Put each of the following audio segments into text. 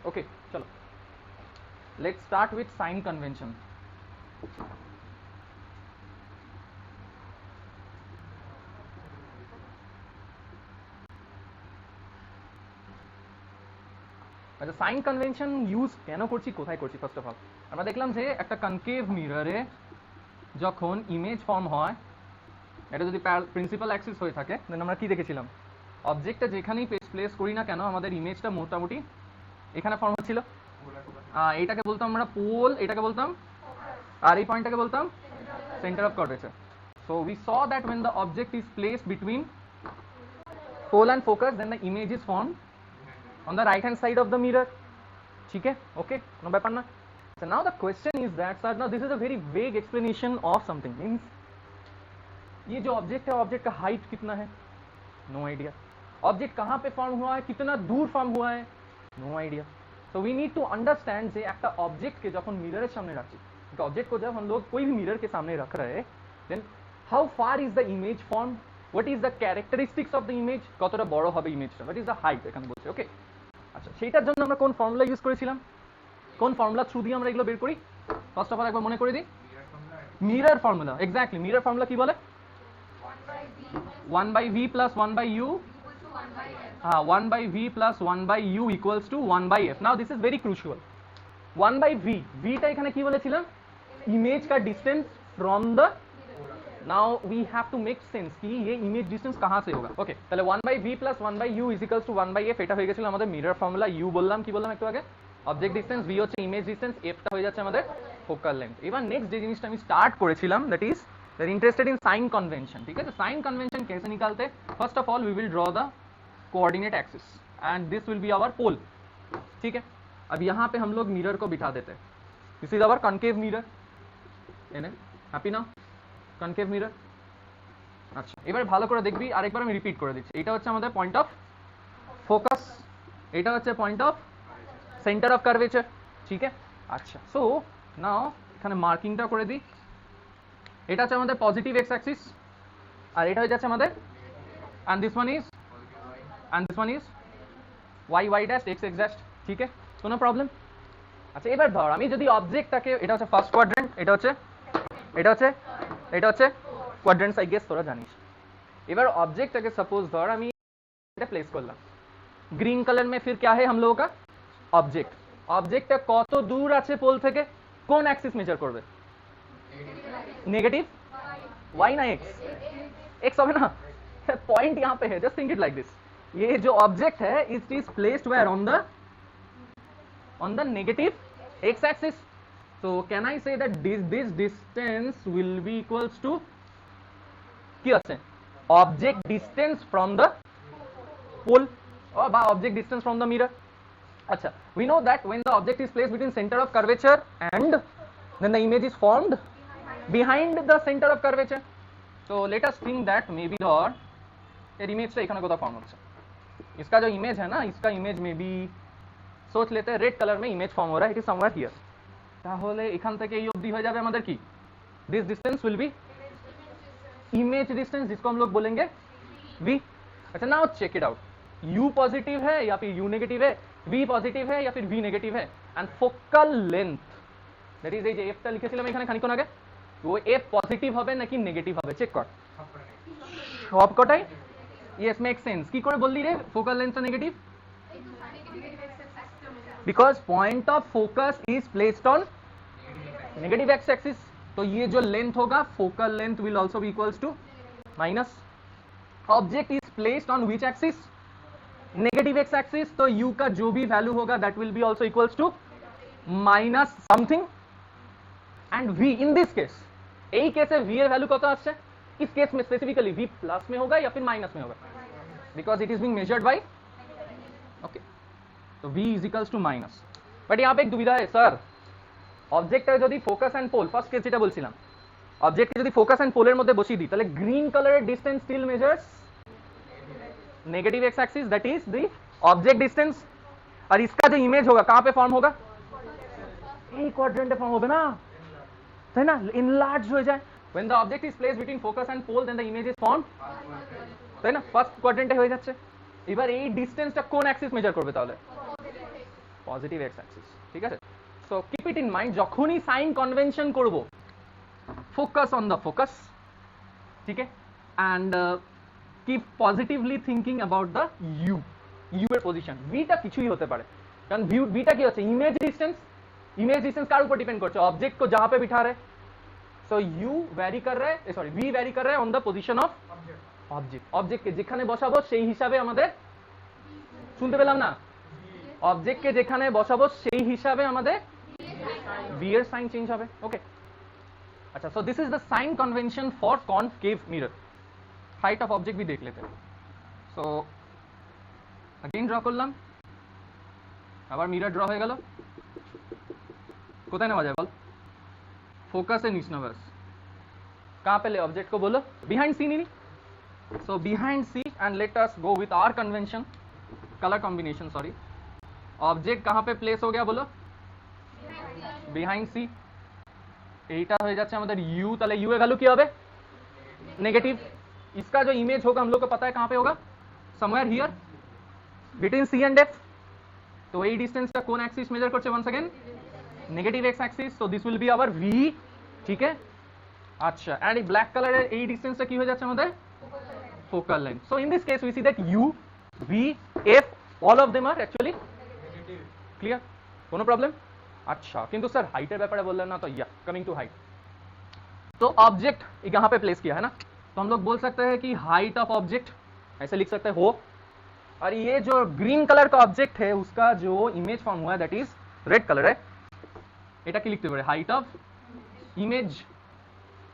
Okay चलो let's start with sign convention. আচ্ছা sign convention use কেন করছি, কোথায় করছি? ফার্স্ট অফ অল আমরা দেখলাম যে একটা কনকেভ মিররে যখন ইমেজ ফর্ম হয়, এটা যদি প্রিন্সিপাল অ্যাক্সিস হয়ে থাকে দেন আমরা কি দেখেছিলাম, অবজেক্টটা যেখানেই প্লেস করি না কেন আমাদের ইমেজটা মোটামুটি এখানে ফর্ম হচ্ছিল। এইটাকে বলতাম আমরা পোল, এটাকে বলতাম, আর এই পয়েন্টটাকে বলতাম centre of curvature. So we saw that when the object is placed between pole and focus then the image is formed on the right hand side of the mirror. ठीक है, ओके, नो ব্যাপার না। So now the question is that sir now this is a very vague explanation of something, means ये जो object है object का height कितना है, नो आइडिया। ऑब्जेक्ट कहाँ पे फॉर्म हुआ है, कितना दूर फॉर्म हुआ है, no idea. So we need to understand যে একটা অবজেক্টকে যখন মিররের সামনে রাখছি, একটা অবজেক্ট को जब हम लोग कोई भी मिरर के सामने रख रहे हैं then how far is the image form, what is the characteristics of the image, কতটা বড় হবে ইমেজটা, হোয়াট ইজ द হাইট এখানে বলছে। ওকে আচ্ছা সেইটার জন্য আমরা কোন ফর্মুলা ইউজ করেছিলাম, কোন ফর্মুলা থ্রু দিয়ে আমরা এগুলো বের করি? ফার্স্ট অফ অল একবার মনে করে দিই, mirror formula. Exactly, mirror formula কি বলে? 1 by v plus 1 by u, 1 by v plus 1 by u equals to 1 by f. Now this is very crucial. 1 by v, v টা এখানে কি বলেছিলাম, ইমেজ का distance from the, now we have to make sense कि ये image distance कहां से होगा। ओके তাহলে 1 by v plus 1 by u is equals to 1 by f, এটা হয়ে গেছিল আমাদের মিরর ফর্মুলা। u বললাম, কি বললাম একটু আগে, অবজেক্ট ডিসটেন্স, v হচ্ছে ইমেজ ডিসটেন্স, f টা হয়ে যাচ্ছে আমাদের ফোকাল লেন্থ। এবার নেক্সট যে জিনিসটা আমি স্টার্ট করেছিলাম that is they're interested in sign convention। ठीक है, तो साइन कन्वेंशन कैसे निकालते? First of all we will draw the coordinate axis and this will be our pole. ठीक है, अब यहाँ पे हम लोग मिरर को बिठा देते हैं, this is our concave mirror, happy now, concave mirror. আচ্ছা এবার ভালো করে দেখবি, আরেকবার আমি রিপিট করে দিচ্ছি, এটা হচ্ছে আমাদের পয়েন্ট অফ ফোকাস, এটা হচ্ছে point of centre of curvature. ঠিক আছে, আচ্ছা সো নাও এখানে মার্কিংটা করে দিই, এটা হচ্ছে আমাদের পজিটিভ এক্স অ্যাক্সিস, আর এটা হয়ে যাচ্ছে আমাদের, and this one is Y Y dash X X dash. ঠিক আছে, কোনো প্রবলেম? আচ্ছা এবার ধর আমি যদি অবজেক্টটাকে, এটা হচ্ছে ফার্স্ট কোয়াড্রেন্ট, এটা হচ্ছে কোয়াড্রেন্টস আই গেস তোরা জানিস। এবার ऑब्जेक्टটাকে सपोज ধর আমি এটা প্লেস করলাম, গ্রিন কালার में फिर क्या है हम लोगों का ऑब्जेक्टটা কত দূর আছে পোল থেকে, কোন অ্যাক্সিস মেজার করবে? नेगेटिव y ना x होगा ना, पॉइंट यहाँ पे है, just think it like this, ये जो ऑब्जेक्ट है it is placed where on the negative x axis. so can I say that this distance will be equals to কি আছে, object distance from the pole or by object distance from the mirror। acha we know that when the object is placed between center of curvature and then the image is formed behind the center of curvature। so let us think that maybe और ये image से एखाने कोथा form होच्छे, इसका जो image है ना, इसका इमेज मे बी सोच लेते हैं रेड कलर में इमेज फॉर्म हो रहा है, इट इज समवेयर हियर, তাহলে এখান থেকে এই অবধি হয়ে যাবে আমাদের কি, this distance will be image distance, जिसको हम लोग बोलेंगे v। अच्छा now check it out, u positive है या फिर u नेगेटिव है, v पॉजिटिव है या फिर v नेगेटिव है, and focal length that is এই যে f টা লিখেছিলাম এখানে খানিকক্ষণ আগে, वो f পজিটিভ হবে নাকি নেগেটিভ হবে চেক কর, সবকটাই ইয়েস মেক সেন্স। কি করে বললি রে ফোকাল লেন্থটা negative? Because point of focus is placed on negative x axis, तो ये जो लेंथ होगा focal length will also be equals to minus, object is placed on which axis, negative x axis, तो u का जो भी value होगा that will be also equals to minus something, and v in this case, এই কেসে v এর value কত আসছে, इस केस में स्पेसिफिकली v प्लस में होगा या फिर माइनस में होगा, because it is being measured by, okay तो v is equals to minus. But यहाँ पे एक दुविधा है सर, অবজেক্টটা যদি focus and pole, first case যেটা বলছিলাম, অবজেক্টকে যদি ফোকাস এন্ড পোলের মধ্যে বসিয়ে দিই তাহলে গ্রিন কালারের distance still measures negative x axis, that is the object distance, और इसका जो इमेज होगा कहां पे फॉर्म होगा, এই কোয়াড্রেন্টে ফর্ম হবে না, তাই না, ইনলার্জ হয়ে যায়। when the object is placed between focus and pole then the image is formed, তাই না, ফার্স্ট কোয়াড্রেন্টে হয়ে যাচ্ছে। এবার এই ডিসটেন্সটা কোন অ্যাক্সিস মেজার করবে তাহলে, পজিটিভ এক্স অ্যাক্সিস, ঠিক আছে। So keep it in mind, যখনই সাইন কনভেনশন করব, ফোকাস অন দ্য ফোকাস, ঠিক আছে, and keep positively thinking about the u এর পজিশন। ভিটা কিছুই হতে পারে, কারণ ভিটা কি হচ্ছে, इमेज डिस्टेंस কার উপর ডিপেন্ড করছে, ऑब्जेक्ट को जहां पे बिठा रहे, सो यू वैरी कर रहा है, सॉरी वी वैरी कर रहा है on the position of object के যেখানে বসাবো সেই হিসাবে আমাদের, শুনতে পেলাম না, ऑब्जेक्ट के যেখানে বসাবো সেই হিসাবে আমাদের v এর সাইন চেঞ্জ হবে। ওকে, अच्छा, so this is the sign convention for concave mirror. Height of object भी देख लेते हैं। सो अगेन ड्र করলাম, আবার মিরর ড্র হয়ে গেল, কোথায় নেওয়া যায় বল, फोकस है नीचे नवर्स, कहाँ पे ले ऑब्जेक्ट को बोलो, बिहाइंड सी नहीं, so behind C, and let us go with our convention, colour combination, sorry, object कहाँ पे प्लेस हो गया बोलो, बिहाइंड सी, এইটা হয়ে যাচ্ছে আমাদের ইউ, তাহলে ইউ এর ভ্যালু কি হবে, नेगेटिव। इसका जो इमेज होगा हम लोग को पता है कहाँ पे होगा, somewhere here between C and F. तो এই ডিসটেন্সটা কোন অ্যাক্সিস মেজার করছে, once again negative x axis, so this will be our v, ठीक है। अच्छा, एंड এই ব্ল্যাক কালারের এই ডিসটেন্সটা কি হয়ে যাচ্ছে আমাদের focal length. So in this case we see that u, v, f, all of them are actually clear, কোনো प्रॉब्लम। अच्छा, किंतु सर हाइटेर ব্যাপারে বললেন না তো, या कमिंग टू हाइट, तो ऑब्जेक्ट यहाँ पे प्लेस किया है ना, तो हम लोग बोल सकते हैं कि हाइट ऑफ ऑब्जेक्ट ऐसे लिख सकते हैं हो, और ये जो ग्रीन कलर का ऑब्जेक्ट है उसका जो इमेज फॉर्म हुआ है दैट इज रेड कलर है, এটা কি লিখতে পারে, হাইট অফ ইমেজ,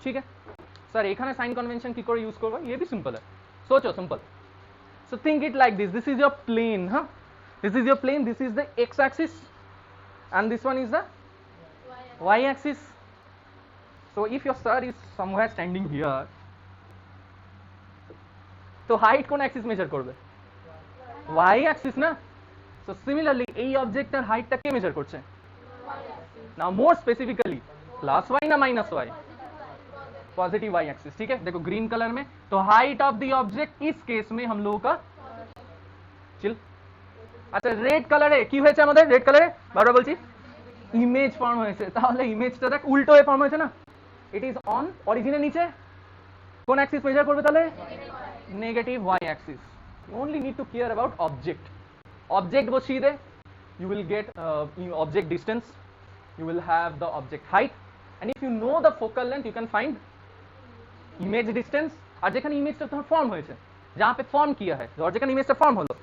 ঠিক আছে। স্যার এখানে সাইন কনভেনশন কি করে ইউজ করব, ये भी सिंपल है, सोचो simple. So think it like this is your plane, हाँ, this is your plane, this is the X axis and this one is the y axis। so if your sir is somewhere standing here, तो height কোন axis measure করবে, y axis না। so similarly এই অবজেক্টের হাইটটা কে measure করছে, now more specifically plus y ना minus y, positive y axis, ठीक है। देखो ग्रीन कलर में, तो हाइट ऑफ द ऑब्जेक्ट इस केस में हम लोगों का चिल। আচ্ছা, রেড কালারে কি হয়েছে আমাদের, রেড কালারে বারবার বলছি ইমেজ ফর্ম হয়েছে, তাহলে ইমেজটা দেখ উল্টো হয়ে ফর্ম হয়েছে না, ইট ইজ অন অরিজিনের নিচে কোন অ্যাক্সিস মেজার করবে, তাহলে negative y axis. You only need to care about object বসিয়ে দে, you will get object distance, you will have the object height, and if you know the focal length you can find image distance। আর যেখানে ইমেজটা তোমার form হয়েছে, जहाँ पे form किया है, और যেখানে ইমেজটা ফর্ম হলো,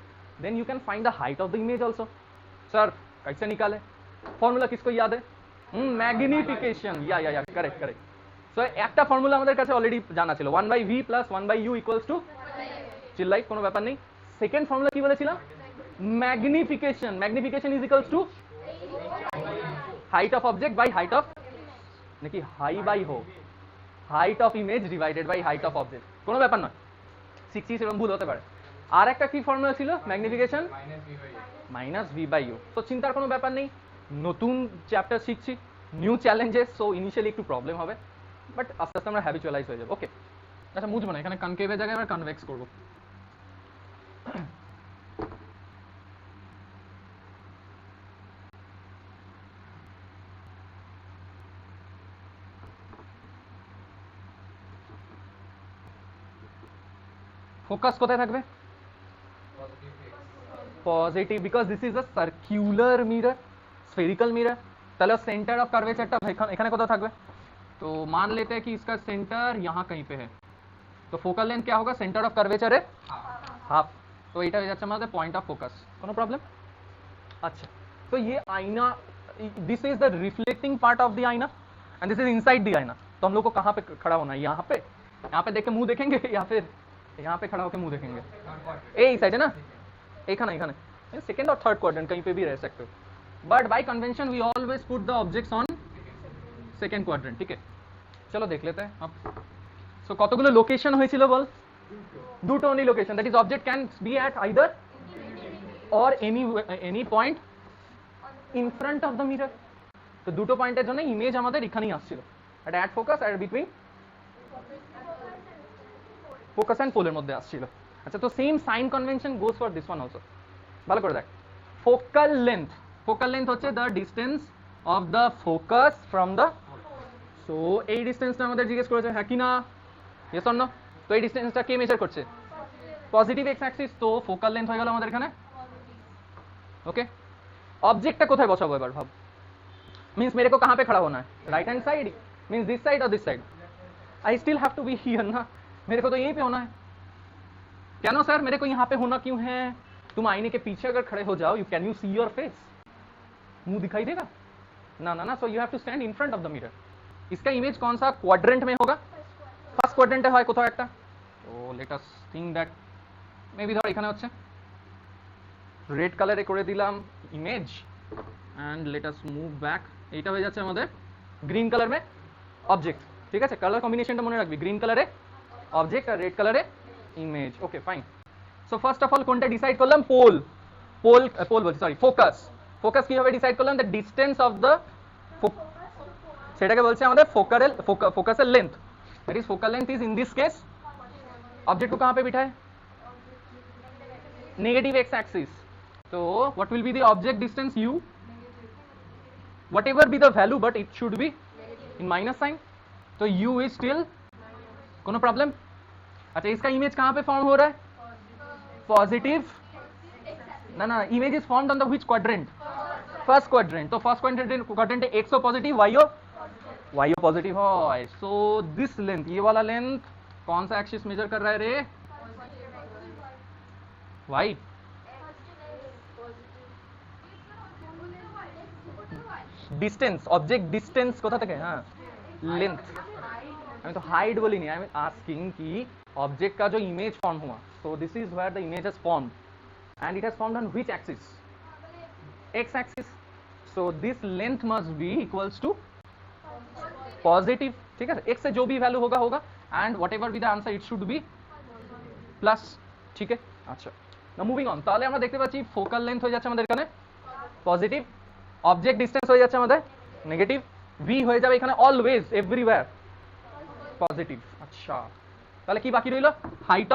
then you can find the height of the image also। Sir कैसे निकाले, फॉर्मूला किसको याद है, मैग्निफिकेशन, या करेक्ट करेक्ट। सो একটা ফর্মুলা আমাদের কাছে অলরেডি জানা ছিল, 1/v + 1/u = চিল্লাই, কোনো ব্যাপার নেই। সেকেন্ড ফর্মুলা কি বলেছিলাম, magnification is equals to height of object by height of, নাকি hi by ho, height of image divided by height of object, কোনো ব্যাপার নয়, শিখছি সেরকম ভুল হতে পারে। আর একটা কি ফর্মুলা ছিল, ম্যাগনিফিকেশন -v/u। তো চিন্তার কোনো ব্যাপার নেই, নতুন চ্যাপ্টার শিখছি, নিউ চ্যালেঞ্জেস, সো ইনিশিয়ালি একটু প্রবলেম হবে, বাট আস্তে আস্তে আমরা হ্যাবিচুয়ালাইজ হয়ে যাবো। ওকে, আচ্ছা মুছবো না, এখানে কনকেভের জায়গায় আমরা কনভেক্স করবো। ফোকাস কোথায় থাকবে, positive, because this is a circular mirror, spherical mirror, তাহলে सेंटर ऑफ कर्वेचरটা এখানে কোথাও থাকবে, तो मान लेते हैं कि इसका सेंटर यहाँ कहीं पे है, तो फोकल लेंथ क्या होगा, सेंटर ऑफ कर्वेचर है हाफ, तो এটা হয়ে যাচ্ছে আমাদের পয়েন্ট অফ ফোকাস, কোনো প্রবলেম। अच्छा, तो ये आईना, this is the reflecting part of the आईना and this is inside the आईना। तो हम लोग को कहाँ पे खड़ा होना है, यहाँ पे देख के मुंह देखेंगे या फिर यहाँ पे खड़ा होकर मुंह देखेंगे, ए साइड है ना, एखाने सेकेंड और थर्ड क्वाड्रेंट कहीं पे भी रह सकते हो, but by convention we always put the objects on second quadrant, ठीक है। चलो देख लेते हैं अब। सो কতগুলো লোকেশন হয়েছিল বল, দুটো only location, that is object can be at either or any point in front of the mirror। তো দুটো পয়েন্টের জন্য ইমেজ আমাদের এখানেই আসছিল, at focus আর between ফোকাস এন্ড পোলের মধ্যে আসছিল। আচ্ছা, তো same sign convention goes for this one also, ভালো করে দেখ, ফোকাল লেন্থ ফোকাল লেন্থ হচ্ছে the distance of the focus from the, so এই ডিস্টেন্সটা আমাদের জিজ্ঞেস করেছে, হ্যাঁ কি না, ইয়েস অর নো? তো এই ডিস্টেন্সটা কে মেজার করছে? পজিটিভ এক্স অ্যাক্সিস, তো ফোকাল লেন্থ হয়ে গেল আমাদের এখানে। ওকে, ऑब्जेक्ट কোথায় বসাবো এবার ভাব, मीन्स मेरे को कहाँ पे खड़ा होना है, right hand side, means this side और this side, I still have to be here ना, मेरे को तो यहीं पे होना है। क्या नो सर, मेरे को यहाँ पे होना क्यों है? तुम आईने के पीछे अगर खड़े हो जाओ, you can you see your face, मुंह दिखाई देगा ना ना ना, so you have to stand in front of the mirror. इसका इमेज कौन सा क्वाड्रेंट में होगा? ফার্স্ট কোয়াড্রেন্টে হয় কোথাও একটা, তো let us think that maybe ধর এখানে হচ্ছে, রেড কালারে করে দিলাম image and let us move back, এইটা হয়ে যাচ্ছে আমাদের গ্রিন কালার মে অবজেক্ট, ঠিক আছে? কালার কম্বিনেশনটা মনে রাখবি, গ্রিন কালারে অবজেক্ট আর রেড কালারে image. Okay fine, so first of all কোনটা ডিসাইড করলাম? পোল, পোল পোল বলছি সরি, ফোকাস। ফোকাস কিভাবে ডিসাইড করলাম? দ্য ডিস্টেন্স অফ দ্য, সেটাকে বলছে আমাদের ফোকাসের length, that is focal length is in this case, object को कहां पे बिठाए? नेगेटिव एक्स एक्सिस, तो what will be the object distance u, whatever be the value but it should be in minus sign, तो u is still, कोनो problem? अच्छा, इसका image कहां पे फॉर्म हो रहा है? पॉजिटिव, ना ना, image is formed on the which quadrant? First quadrant, तो फर्स्ट क्वाड्रेंट x ओ पॉजिटिव y ओ पॉजिटिव है, सो दिस लेंथ, ये वाला लेंथ कौन सा एक्सिस मेजर कर रहा है रे? y, ডিস্টেন্স, অবজেক্ট ডিস্টেন্স কোথা থেকে? হ্যাঁ लेंथ, আমি তো हाइट बोलिনি, आई एम आस्किंग कि ऑब्जेक्ट का जो इमेज फॉर्म हुआ, so this is where the image has formed and it has formed on which axis? x axis, so this length must be equals to positive, ठीक है? x से जो भी value होगा होगा and what ever be the answer it should be plus, ठीक है? अच्छा, ना মুভিং অন, তাহলে আমরা দেখতে পাচ্ছি ফোকাল লেন্থ হয়ে যাচ্ছে আমাদের এখানে পজিটিভ, অবজেক্ট ডিস্টেন্স হয়ে যাচ্ছে আমাদের নেগেটিভ, ভি হয়ে যাবে এখানে অলওয়েজ এভরিওয়্যার পজিটিভ। আচ্ছা, তাহলে কি বাকি রইল? Height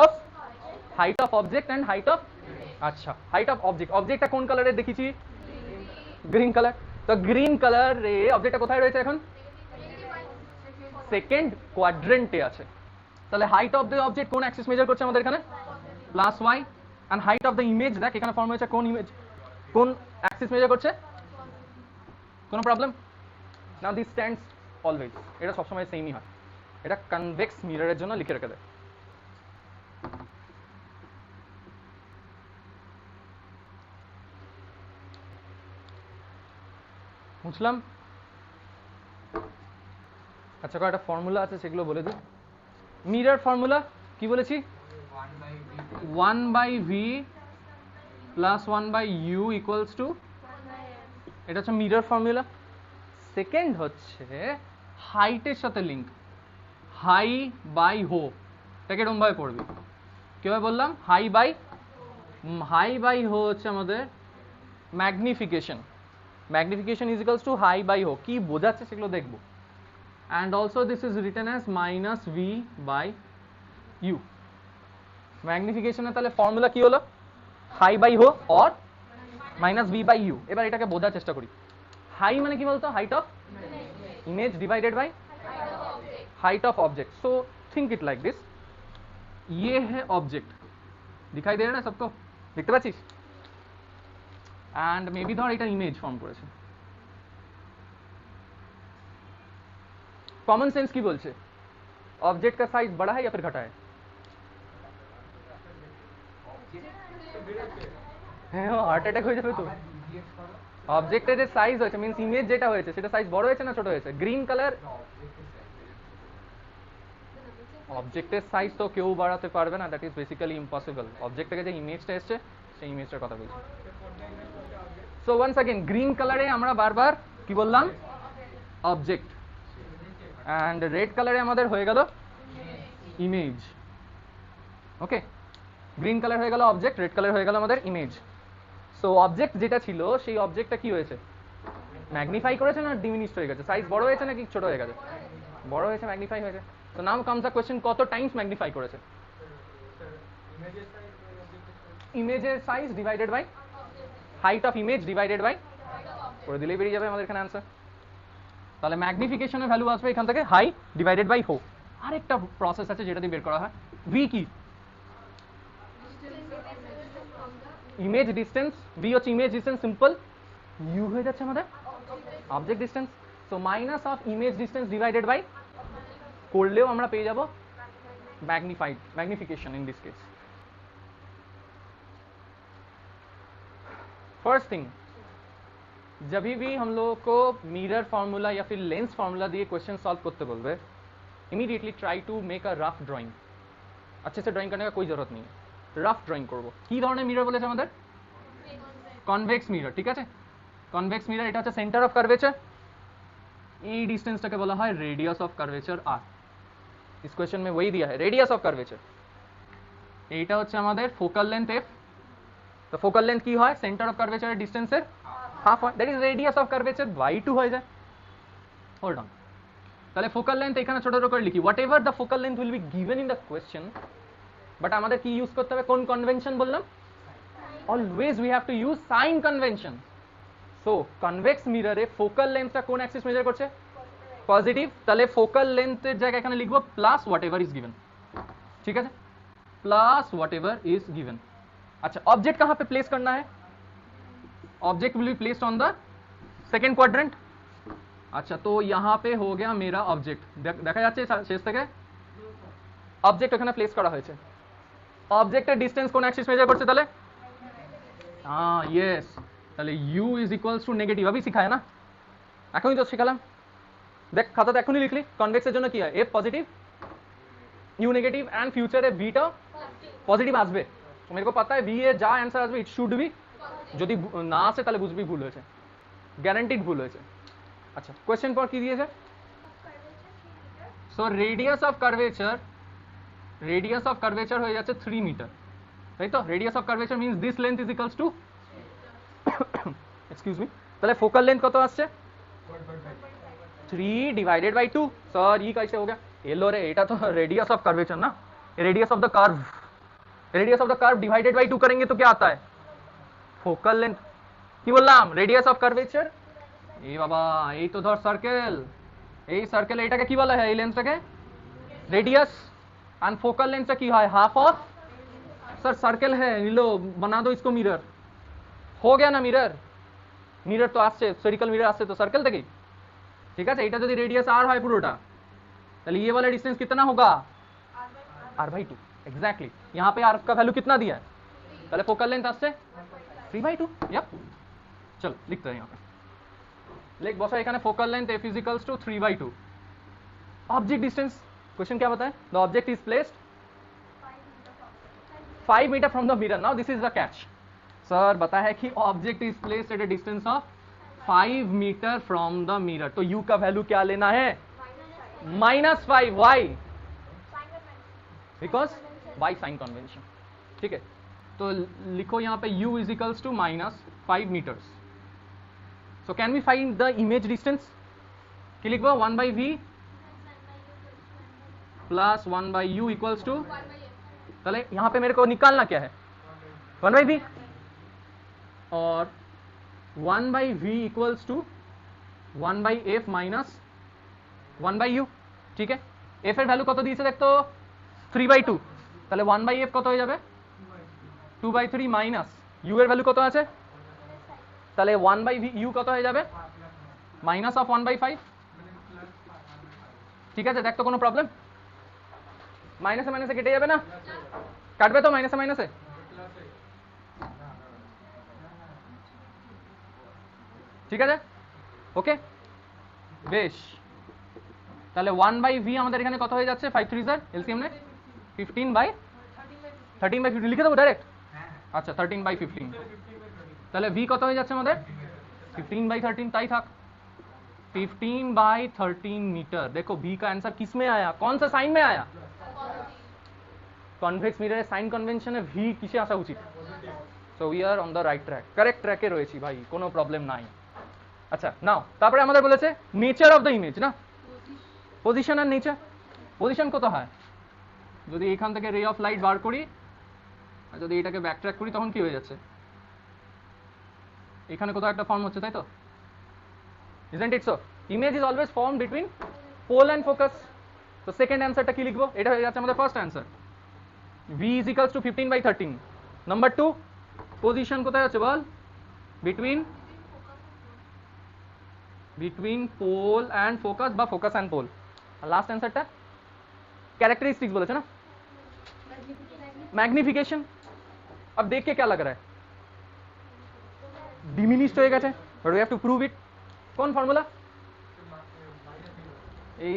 of object and height of, আচ্ছা হাইট অফ অবজেক্ট, অবজেক্টটা কোন কালারে দেখেছি? গ্রিন কালার, তো গ্রিন কালার রে অবজেক্টটা কোথায় রয়েছে এখন? সেকেন্ড কোয়াড্রেন্টে আছে, তাহলে হাইট অফ দ্য অবজেক্ট কোন অ্যাক্সিস মেজার করছে আমাদের এখানে? Plus y, and height of the image, দেখ এখানে ফর্ম হয়েছে কোন ইমেজ, কোন অ্যাক্সিস মেজার করছে? কোনো problem? Now this stands always, এটা সবসময় সেমই হয়, এটা কনভেক্স মিররের জন্য লিখে রেখে দেয়। বুঝলাম? আচ্ছা, কয়েকটা ফর্মুলা আছে সেগুলো বলে দিই। মিরর ফর্মুলা কি বলেছি? 1/v plus 1/u equals to, এটা হচ্ছে মিরর ফর্মুলা। সেকেন্ড হচ্ছে হাইটের সাথে লিঙ্ক, হাই বাই হো, এটাকে এরকম ভাবে পড়বি, কিভাবে বললাম? হাই বাই হো হচ্ছে আমাদের magnification, magnification is equals to high by হো, কি বোঝাচ্ছে সেগুলো দেখবো। and also this is written as minus v by u, magnification এর তাহলে ফর্মুলা কি হলো? হাই বাই হো or minus v by u। এবার এটাকে বোঝার চেষ্টা করি। হাই মানে কি বলতো? Height of image divided by height of object, so think it like this, ये है ऑब्जेक्ट, दिखाई दे रहा है सबको, देखते पाচ্ছিস? एंड मे बी ধর এটা ইমেজ ফর্ম করেছে, कॉमन सेंस की बोलছে ऑब्जेक्ट का साइज बड़ा है या फिर घटा है? হ্যাঁ, হার্ট অ্যাটাক হয়ে যাবে তো। অবজেক্টের যে সাইজ হয়েছে মিন্স ইমেজ যেটা হয়েছে সেটা সাইজ বড় হয়েছে না ছোট হয়েছে? গ্রিন কালার অবজেক্টের সাইজ তো কেউ বাড়াতে পারবে না, that is basically impossible. Object থেকে যে ইমেজটা এসছে সেই ইমেজটার কথা বলছি। সো ওয়ান্স अगेन গ্রিন কালারে আমরা বারবার কি বললাম? অবজেক্ট, and red কালারে আমাদের হয়ে গেল ইমেজ। ওকে, গ্রিন কালার হয়ে গেল অবজেক্ট, রেড কালার হয়ে গেল আমাদের ইমেজ। সো অবজেক্ট যেটা ছিল সেই অবজেক্টটা কি হয়েছে? ম্যাগনিফাই করেছে না ডিমিনিশ হয়ে গেছে? সাইজ বড় হয়েছে নাকি ছোট হয়ে গেছে? বড় হয়েছে, ম্যাগনিফাই হয়েছে। তো নাও কামস আ কোয়েশ্চেন, কত টাইমস ম্যাগনিফাই করেছে? ইমেজের size divided by height of image divided by করে দিলেই বেরিয়ে যাবে আমাদের এখানে অ্যান্সার। তাহলে ম্যাগনিফিকেশনের ভ্যালু আসবে এখান থেকে হাই ডিভাইডেড বাই হো। আরেকটা প্রসেস আছে যেটা দিয়ে বের করা হয়, ভি কি? ইমেজ ডিস্টেন্স, ভি হচ্ছে ইমেজ ডিস্টেন্স, সিম্পল। ইউ হয়ে যাচ্ছে আমাদের object distance. So minus of image distance divided by, করলেও আমরা পেয়ে যাব magnification in this case. First thing, जब भी हम लोगों को मिरर फार्मूला या फिर लेंस फार्मूला दिए क्वेश्चन सॉल्व करते बोलते, immediately try to make a rough drawing. अच्छे से ड्राइंग करने का कोई जरूरत नहीं है, रफ ड्राइंग করব। কি ধরনের মিরর বলেছে আমাদের? কনভেক্স মিরর, ঠিক আছে। কনভেক্স মিরর, এটা হচ্ছে সেন্টার অফ কার্ভেচার, এই ডিস্টেন্সটাকে বলা হয় রেডিয়াস অফ কার্ভেচার আর। इस क्वेश्चन में वही दिया है, रेडियस ऑफ कर्वेचर। এইটা হচ্ছে আমাদের ফোকাল লেন্থ এফ। তো ফোকাল লেন্থ কি হয়? সেন্টার অফ কার্ভেচারের ডিস্টেন্সের হাফ হয়, that is radius of curvature by 2 হয়ে যায়। হোল্ড অন, তাহলে ফোকাল লেন্থ এখানে ছোট ছোট করে লিখি, whatever the focal length will be given in the question, but আমাদের কি ইউজ করতে হবে? কোন কনভেনশন বললাম? Always we have to use sign convention. So convex মিররে ফোকাল লেন্থটা কোন অ্যাক্সিস মেজার করছে? পজিটিভ। তাহলে ফোকাল লেন্থের জায়গায় এখানে লিখবো plus what ever is given, ঠিক আছে, plus what ever is given. अच्छा, ऑब्जेक्ट कहां पे प्लेस करना है? Object will be placed on the second quadrant. अच्छा, तो यहां पे हो गया मेरा ऑब्जेक्ट, দেখা যাচ্ছে শেষ থেকে অবজেক্ট এখানে প্লেস করা হয়েছে। অবজেক্টের ডিসটেন্স কোন অ্যাক্সিস মেজার করছে তাহলে? हाँ यस, তাহলে u is equals to negative. अभी सिखाया ना, এখনই তো শিখালাম, দেখ খাতাতে এখনই লিখলি। কনভেক্সের জন্য কি হয়? f positive, u negative, and ফিউচারে v টা পজিটিভ আসবে। তো मेरे को पता है v এর যা অ্যানসার আসবে ইট শুড বি, যদি না আসে তাহলে বুঝবি ভুল হয়েছে, গ্যারান্টিড ভুল হয়েছে। আচ্ছা, কোশ্চেন পর কি দিয়েছে? সো রেডিয়াস অফ কার্ভেচার হয়ে যাচ্ছে 3 মিটার, তাই তো? Radius of curvature means this length is equals to excuse me, তাহলে ফোকাল লেন্থ কত আসছে? 3 डिवाइडेड बाई 2। सर ये कैसे हो गया? ये लो रे, এটা তো रेडियस ऑफ कर्वेचर ना, radius of the curve, radius of the curve divided by 2 करेंगे तो क्या आता है? Focal length. কি বললাম? Radius of curvature. এই বাবা, এই তো ধর সার্কেল, এই সার্কেল, এটাকে কি বলা হয়? এই লেন্থটাকে रेडियस, एंड फोकल लेंथ কি হয়? Half of. सर सर्कल है, लो बना दो इसको मिरर। हो गया ना मिरर, मिरर तो আসছে, স্ফেরিক্যাল মিরর আসছে তো সার্কেল থেকেই, ঠিক আছে। এটা যদি রেডিয়াস r হয় পুরোটা, তাহলে ये वाला डिस्टेंस कितना होगा? r/2। एग्जैक्टली, यहाँ पे r का वैल्यू कितना दिया है? তাহলে फोकल लेंथ আসছে 3/2। यप, चलो लिखते हैं यहाँ पे, लिख बसा এখানে focal length f is equals to 3/2। Object distance, question क्या बताए? The object is placed 5 metre from the mirror. Now this is the catch. Sir बता है कि object is placed at a distance of 5 metre from the mirror, तो u का value क्या लेना है? -5। Why? Because by sign convention, ठीक है। तो लिखो यहाँ पे u is equals to -5 metres. So can we find the image distance? कि लिखो 1/v plus 1/u equals to, चले यहाँ पे मेरे को निकालना क्या है? 1/v, और 1/v equals to 1/f minus 1/u, ठीक है। f এর ভ্যালু কত দিয়েছে দেখতো? 3/2। তাহলে 1/f কত হয়ে যাবে? 2/3 মাইনাস u এর ভ্যালু কত আছে? তাহলে 1/u কত হয়ে যাবে? মাইনাস অফ 1/5, ঠিক আছে। দেখ তো কোনো প্রবলেম? মাইনাসে মাইনাসে কেটে যাবে না? কাটবে তো মাইনাসে মাইনাসে? ঠিক আছে, ওকে বেশ। তাহলে 1/v আমাদের এখানে কত হয়ে যাচ্ছে? 5 3 এলসিএম নে 15/13/15 লিখে দেবো ডাইরেক্ট। আচ্ছা 13/15, তাহলে v কত হয়ে যাচ্ছে আমাদের? 15/13, তাই থাক, 15/13 मीटर। देखो v का आंसर किस में आया? कौन सा साइन में आया? কনভেক্স মিররে সাইন কনভেনশনে v কিসে আসা উচিত? So we are on the right track, correct ট্র্যাকে রয়েছি ভাই, কোনো প্রবলেম নাই। আচ্ছা নাও, তারপরে আমাদের বলেছে নেচার অফ দ্য ইমেজ না, পজিশন আর নেচার। পজিশন কত হয়? যদি এখান থেকে রে অফ লাইট বার করি আর যদি এটাকে ব্যাক ট্র্যাক করি তখন কি হয়ে যাচ্ছে? এখানে কোথাও একটা ফর্ম হচ্ছে, তাই তো? isn't it so? Image is always formed between pole and focus. So second answer টা কি লিখবো? এটা হয়ে যাচ্ছে আমাদের ফার্স্ট অ্যান্সার। V is equals to 15/13. Number 2, position কোথায় আছে বল? between pole and focus বা focus and pole। আর লাস্ট অ্যান্সারটা कैरेक्टरिस्टिक्स बोले थे ना, मैग्निफिकेशन। अब देख के क्या लग रहा है? डिमिनिश्ड हो गए, but we have to prove it. कौन फॉर्मूला?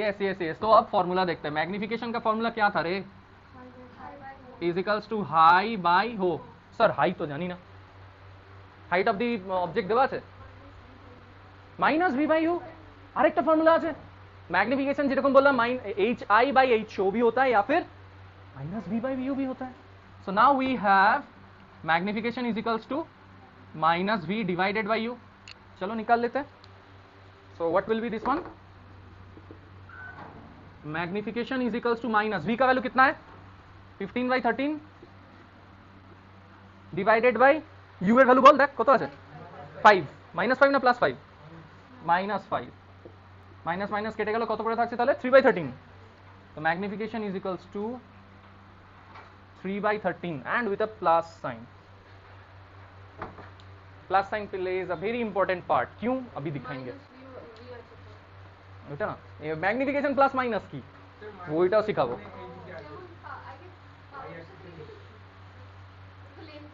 Yes yes yes. तो अब फॉर्मूला देखते हैं। मैग्निफिकेशन का फॉर्मूला क्या था रे? Is equals to hi by ho. Sir height तो जानी ना, हाइट ऑफ द ऑब्जेक्ट देवा আছে माइनस v बाई हो। আরেকটা ফর্মুলা আছে मैग्निफिकेशन যেরকম বললাম h i by h o भी होता है या फिर माइनस v by v भी होता है। So now we have magnification is equals to minus v divided by u। चलो निकाल लेते हैं। So what will be this one? Magnification is equals to minus v का वैल्यू कितना है? 15/13 डिवाइडेड बाई u এর ভ্যালু বল দেখ কত আছে? 5 -5 না +5? -5 माइनस माइनस केटे গেল কত করে থাকছে তাহলে 3/13। तो magnification is equals to 3/13 and with a plus sign. Plus sign plays a very important part. क्यों अभी दिखाएंगे ওটা না, এই ম্যাগনিফিকেশন প্লাস মাইনাস কি ওইটাও শিখাবো।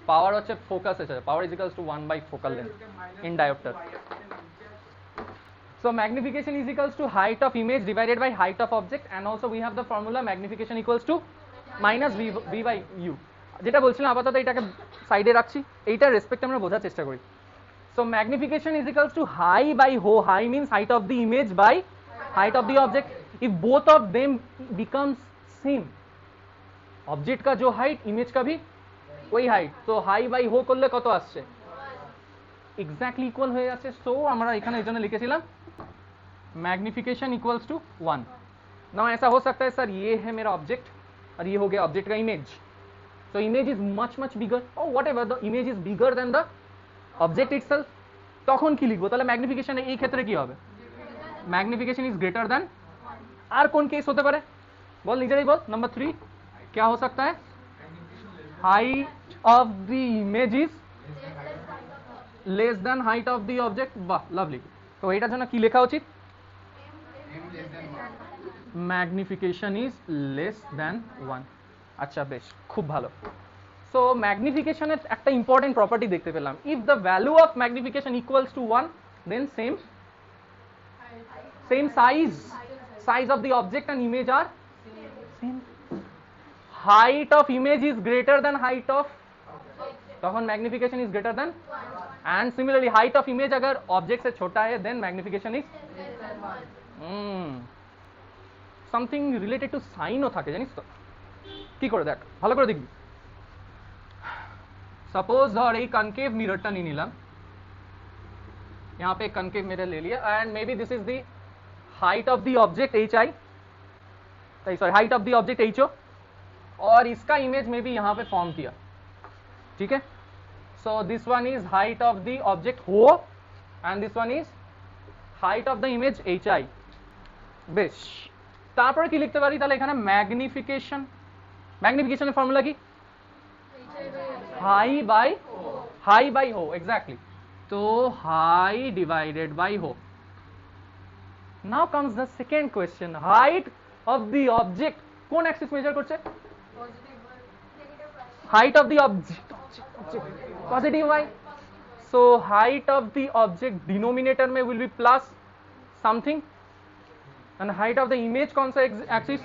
পাওয়ার হচ্ছে ফোকাস আছে, power is equals to 1 / focal length in dioptre. So magnification is equals to height of image divided by height of object, and also we have the formula magnification equals to minus v by u। যেটা বলছিলাম আপাতত এটাকে সাইডে রাখছি, এইটার respect আমরা বোঝার চেষ্টা করি। So magnification is equals to high by ho। High means height of the image by height of the object। If both of them becomes same, object का जो height image का भी वही height, तो high by ho করলে কত আসছে? Exactly equal হয়ে যাচ্ছে। সো আমরা এখানে এর জন্য লিখেছিলাম मैग्निफिकेशन इक्वल्स टू 1। नाउ ऐसा हो सकता है सर ये है मेरा ऑब्जेक्ट और ये हो गया ऑब्जेक्ट का image. So image is much bigger और whatever the image is bigger than the object itself. তখন কি লিখবো তাহলে? ম্যাগনিফিকেশন এই ক্ষেত্রে কি হবে? Magnification is greater than. আর কোন কেস হতে পারে বল, নিজেরাই বল। नंबर 3 क्या हो सकता है? Height of the image is less than height of the object. वाह लवली। তো এটার জন্য কি লেখা উচিত? Magnification is less than 1। আচ্ছা বেশ, খুব ভালো। সো ম্যাগনিফিকেশনের একটা ইম্পর্টেন্ট প্রপার্টি দেখতে পেলাম। If the value of magnification equals to 1 then same size of the object and image are same. Height of image is greater than height of, তখন magnification is greater than. And similarly height of image अगर object से छोटा है then magnification is something related to साइनও থাকে জানিস তো? কি করে দেখ, ভালো করে দেখবি। सपोज ধর এই কনকেভ মিররটা নিয়ে নিলাম, यहाँ पे कनकेव मिरर ले लिया and may be this is the height of the object hi, sorry height of the object ho, और इसका इमेज में भी यहाँ पे फॉर्म किया। ठीक है, so this one is height of the object ho and this one is height of the image hi। বেশ, তারপরে কি লিখতে পারি তাহলে এখানে? ম্যাগনিফিকেশনের ফর্মুলা কি? Hi by ho, exactly. তো hi divided by ho। Now comes the second question. Height of the object কোন অ্যাক্সিস মেজার করছে? Height of the object positive y। So height of the object denominator में will be plus something and height of the image कौन सा axis?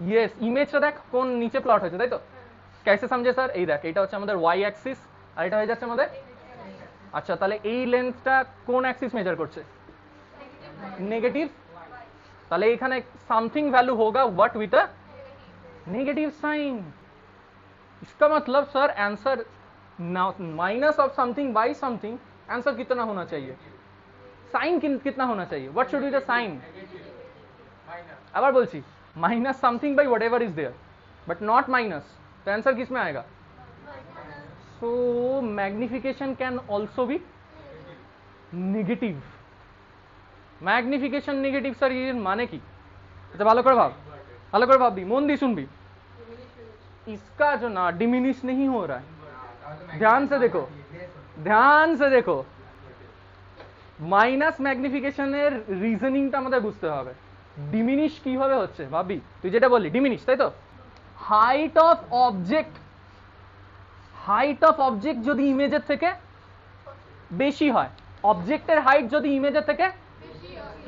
Yes, ইমেজটা দেখ কোন নিচে plot হয়েছে, তাই তো? कैसे समझे सर? এই দেখ, এটা হচ্ছে আমাদের y অ্যাক্সিস আর এটা হয়ে যাচ্ছে আমাদের। আচ্ছা তাহলে এই লেন্থটা কোন অ্যাক্সিস মেজার করছে? নেগেটিভ। তাহলে এখানে সামথিং ভ্যালু होगा what with a negative sign. इसका मतलब sir answer minus of something by something, answer कितना होना चाहिए? साइन कितना होना चाहिए? What should be the sign? আবার বলছি minus something by whatever is there but not minus, तो आंसर किस में आएगा? So magnification can also be negative. Magnification negative sir এর মানে কি? আচ্ছা ভালো করে भाभी मन दी सुन भी। इसका जो ना डिमिनिश नहीं हो रहा है, ध्यान से देखो মাইনাস ম্যাগনিফিকেশনের রিজনিংটা আমাদের বুঝতে হবে। ডিমিনিশ কিভাবে হচ্ছে ভাবি, তুই যেটা বললি ডিমিনিশ, তাই তো? হাইট অফ অবজেক্ট যদি ইমেজের থেকে বেশি হয়, অবজেক্টের হাইট যদি ইমেজের থেকে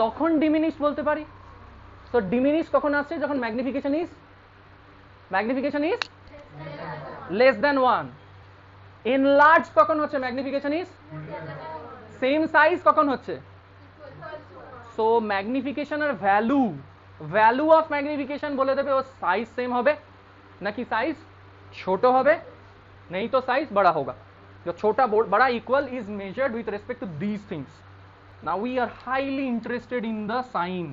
তখন ডিমিনিশ বলতে পারি। তো ডিমিনিশ কখন আসছে? যখন magnification is less than 1। Enlarge কখন হচ্ছে? ম্যাগনিফিকেশন ইজ সেম সাইজ কখন হচ্ছে? সো ম্যাগনিফিকেশনের ভ্যালু অফ ম্যাগনিফিকেশন বলে দেবে ও সাইজ सेम হবে নাকি সাইজ ছোট হবে, नहीं तो साइज बड़ा होगा। जो छोटा बड़ा equal is measured with respect to these things. Now we are highly interested in the sign.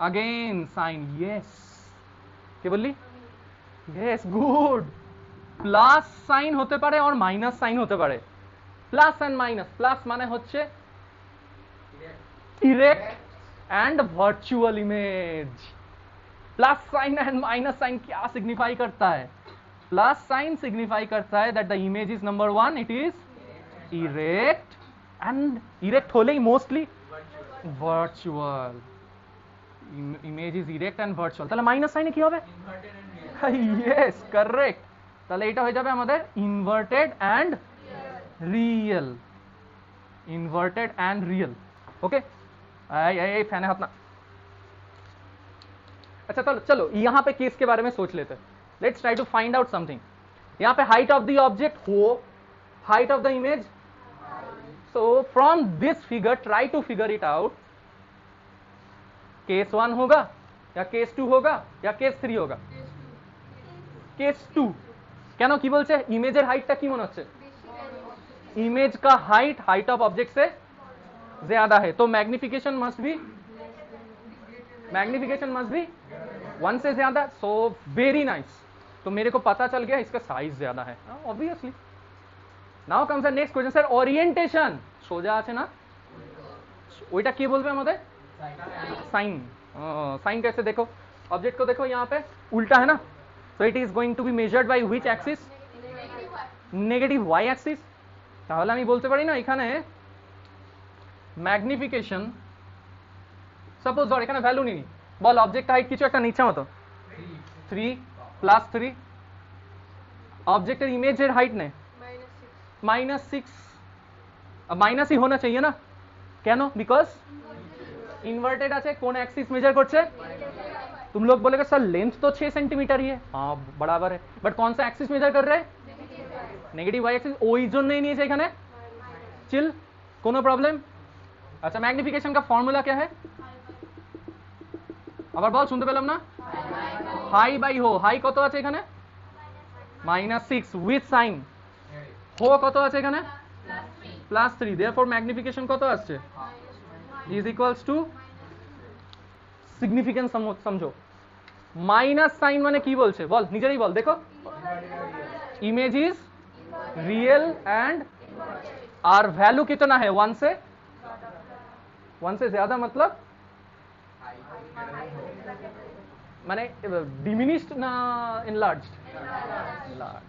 Again sign, yes क्या बोली? Yes, good. प्लस साइन होते पारे और माइनस साइन होते पारे। प्लस एंड माइनस, प्लस माने होच्छे erect and virtual image. Plus sign and minus sign क्या सिग्निफाई करता है? प्लस साइन सिग्निफाई करता है that the image is number 1, it is erect and erect होले ही mostly virtual. Image is erect and virtual, তাহলে মাইনাস সাইনে কি হবে? Yes correct. তাহলে এটা হয়ে যাবে আমাদের inverted and real. Inverted and real, okay. आई फैन है अपना। अच्छा चलो यहां पे केस के बारे में सोच लेते हैं। Let's try to find out something. यहां पे हाइट ऑफ द ऑब्जेक्ट हो, height of the image. So from this figure try to figure it out. Case 1 होगा या केस 2 होगा या केस 3 होगा? केस 2। কেন কি বলছে? ইমেজের হাইটটা কি মনে হচ্ছে? इमेज का हाइट ऑफ ऑब्जेक्ट से ज्यादा है, तो मैग्निफिकेशन मस्ट बी 1 से ज्यादा। So very nice. तो मेरे को पता चल गया इसका साइज ज्यादा है, obviously. Now comes the next question, sir orientation সোজা আছে না, ওইটা কি বলবে আমাদের? साइन। साइन कैसे? देखो ऑब्जेक्ट को देखो, यहाँ पे उल्टा है ना, so it is going to be measured by which axis? Negative y axis। তাহলে আমি বলতে পারি না এখানে ম্যাগনিফিকেশন, সাপোজ ধর এখানে ভ্যালু নিই, বল অবজেক্ট হাইট কিছু একটা নিচ্ছে মতো 3 প্লাস 3, ऑब्जेक्टेर इमेजर हाइट ने -6। अब माइनस ही होना चाहिए ना, কেন? बिकॉज इन्वर्टेड আছে, কোন एक्सिस मेजर করছে? तुम लोग बोलेगा सर लेंथ तो 6 सेंटीमीटर ही है, हाँ बराबर है, बट कौन सा एक्सिस मेजर कर रहे हैं? Negative y axis. ওই জন্যই নিয়েছে এখানে, চিল, কোনো প্রবলেম? আচ্ছা ম্যাগনিফিকেশন का ফর্মুলা क्या है? আবার বল, শুনতে পেলাম না। হাই বাই হো, হাই কত আছে এখানে? -6 উইথ সাইন। হো কত আছে এখানে? +3। देयरफॉर ম্যাগনিফিকেশন কত আসছে? Is equals to significance. समझो माइनस साइन माने की बोलছে বল, নিজেরই বল। देखो image is real and R value कितना है? 1 से ज्यादा, मतलब माने डिमिनिश्ड ना enlarged?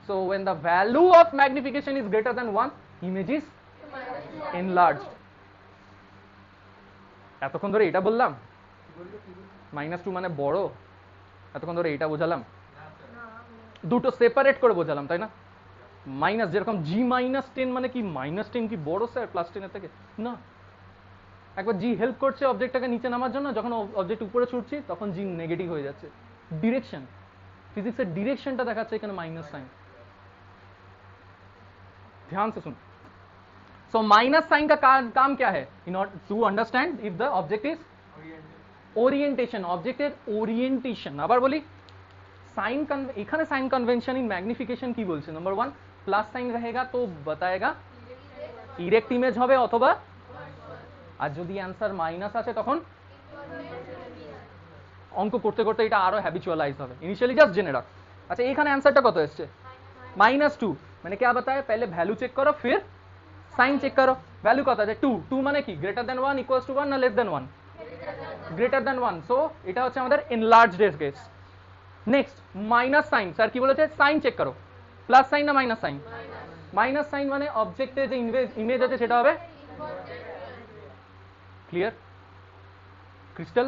So when the value of magnification is greater than 1, image is enlarged। এতক্ষণ ধরে এটা বললাম -2 মানে বড়, এতক্ষণ ধরে এটা বোঝালাম, দুটো সেপারেট করে বোঝালাম, তাই না? মাইনাস, যেরকম G-10 মানে কি -10 কি বড় স্যার +10 এর থেকে? না, একবার G হেল্প করছে অবজেক্টটাকে নিচে নামার জন্য, যখন অবজেক্ট উপরে ছুটছি তখন G নেগেটিভ হয়ে যাচ্ছে। ডিরেকশন, फिजिक्स डिरेक्शनটা দেখাচ্ছে এখানে মাইনাস সাইন। ध्यान से सुन। सो माइनस साइन का काम क्या है? In order to understand if the object is orientation, ऑब्जेक्टेर ओरिएंटेशन। আবার বলি, साइन এখানে साइन कन्वेंशन इन मैग्निफिकेशन কি বলছে? नंबर 1 प्लस साइन रहेगा तो बताएगा इरेक्ट इमेज হবে অথবা, আর যদি आंसर মাইনাস আছে তখন অঙ্ক করতে করতে এটা আরো হ্যাবিচুয়ালাইজ হবে। ইনিশিয়ালি জাস্ট জেনে রাখ। अच्छा এখানে आंसरটা কত এসেছে? -2। मैंने क्या बताया? पहले वैल्यू चेक करो फिर साइन चेक करो। ভ্যালু কত আছে 2, 2 মানে কি গ্রেটার দ্যান 1 ইকুয়ালস টু 1 না less than 1, greater than 1, so এটা হচ্ছে আমাদের enlarged case. Next minus sine, sir কি বলেছে সাইন চেক করো, প্লাস সাইন না মাইনাস সাইন, মাইনাস সাইন মানে অবজেক্টে যে ইমেজ আছে সেটা হবে ক্লিয়ার ক্রিস্টাল।